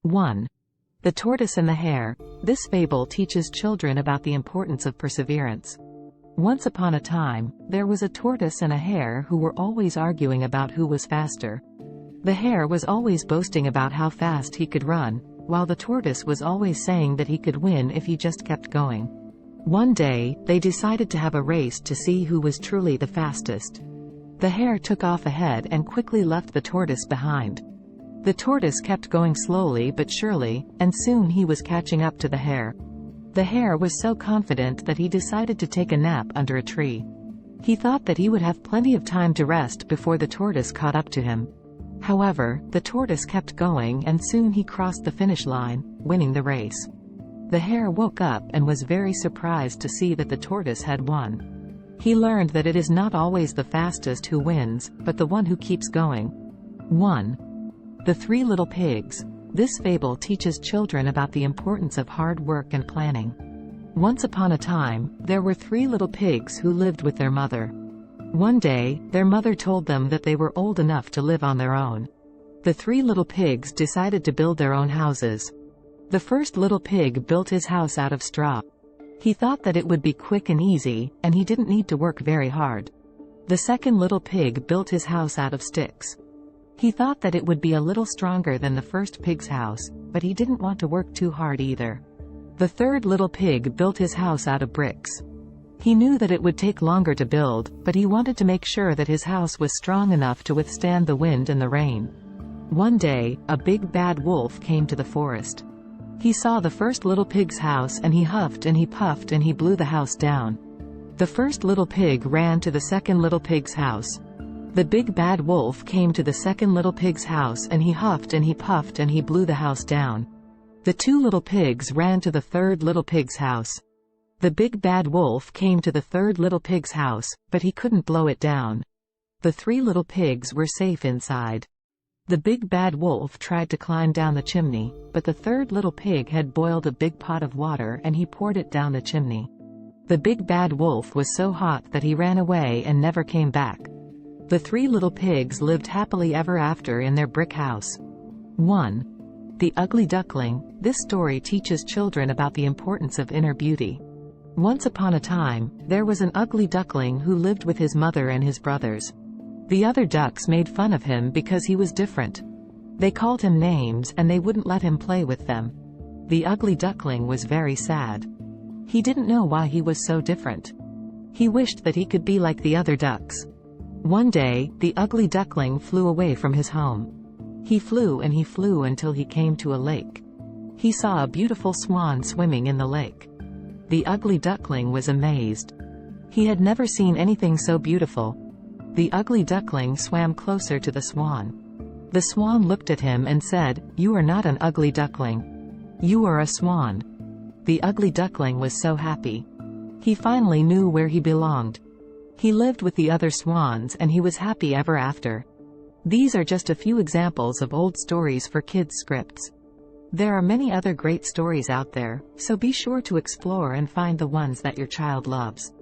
1. The Tortoise and the Hare. This fable teaches children about the importance of perseverance. Once upon a time, there was a tortoise and a hare who were always arguing about who was faster. The hare was always boasting about how fast he could run, while the tortoise was always saying that he could win if he just kept going. One day, they decided to have a race to see who was truly the fastest. The hare took off ahead and quickly left the tortoise behind. The tortoise kept going slowly but surely, and soon he was catching up to the hare. The hare was so confident that he decided to take a nap under a tree. He thought that he would have plenty of time to rest before the tortoise caught up to him. However, the tortoise kept going and soon he crossed the finish line, winning the race. The hare woke up and was very surprised to see that the tortoise had won. He learned that it is not always the fastest who wins, but the one who keeps going. 1. The Three Little Pigs. This fable teaches children about the importance of hard work and planning. Once upon a time, there were 3 little pigs who lived with their mother. One day, their mother told them that they were old enough to live on their own. The 3 little pigs decided to build their own houses. The first little pig built his house out of straw. He thought that it would be quick and easy, and he didn't need to work very hard. The second little pig built his house out of sticks. He thought that it would be a little stronger than the first pig's house, but he didn't want to work too hard either. The third little pig built his house out of bricks. He knew that it would take longer to build, but he wanted to make sure that his house was strong enough to withstand the wind and the rain. One day, a big bad wolf came to the forest. He saw the first little pig's house and he huffed and he puffed and he blew the house down. The first little pig ran to the second little pig's house. The big bad wolf came to the second little pig's house and he huffed and he puffed and he blew the house down. The 2 little pigs ran to the third little pig's house. The big bad wolf came to the third little pig's house, but he couldn't blow it down. The 3 little pigs were safe inside. The big bad wolf tried to climb down the chimney, but the third little pig had boiled a big pot of water and he poured it down the chimney. The big bad wolf was so hot that he ran away and never came back. The 3 little pigs lived happily ever after in their brick house. 1. The Ugly Duckling. This story teaches children about the importance of inner beauty. Once upon a time, there was an ugly duckling who lived with his mother and his brothers. The other ducks made fun of him because he was different. They called him names and they wouldn't let him play with them. The ugly duckling was very sad. He didn't know why he was so different. He wished that he could be like the other ducks. One day, the ugly duckling flew away from his home. He flew and he flew until he came to a lake. He saw a beautiful swan swimming in the lake. The ugly duckling was amazed. He had never seen anything so beautiful. The ugly duckling swam closer to the swan. The swan looked at him and said, "You are not an ugly duckling. You are a swan." The ugly duckling was so happy. He finally knew where he belonged. He lived with the other swans and he was happy ever after. These are just a few examples of old stories for kids scripts. There are many other great stories out there, so be sure to explore and find the ones that your child loves.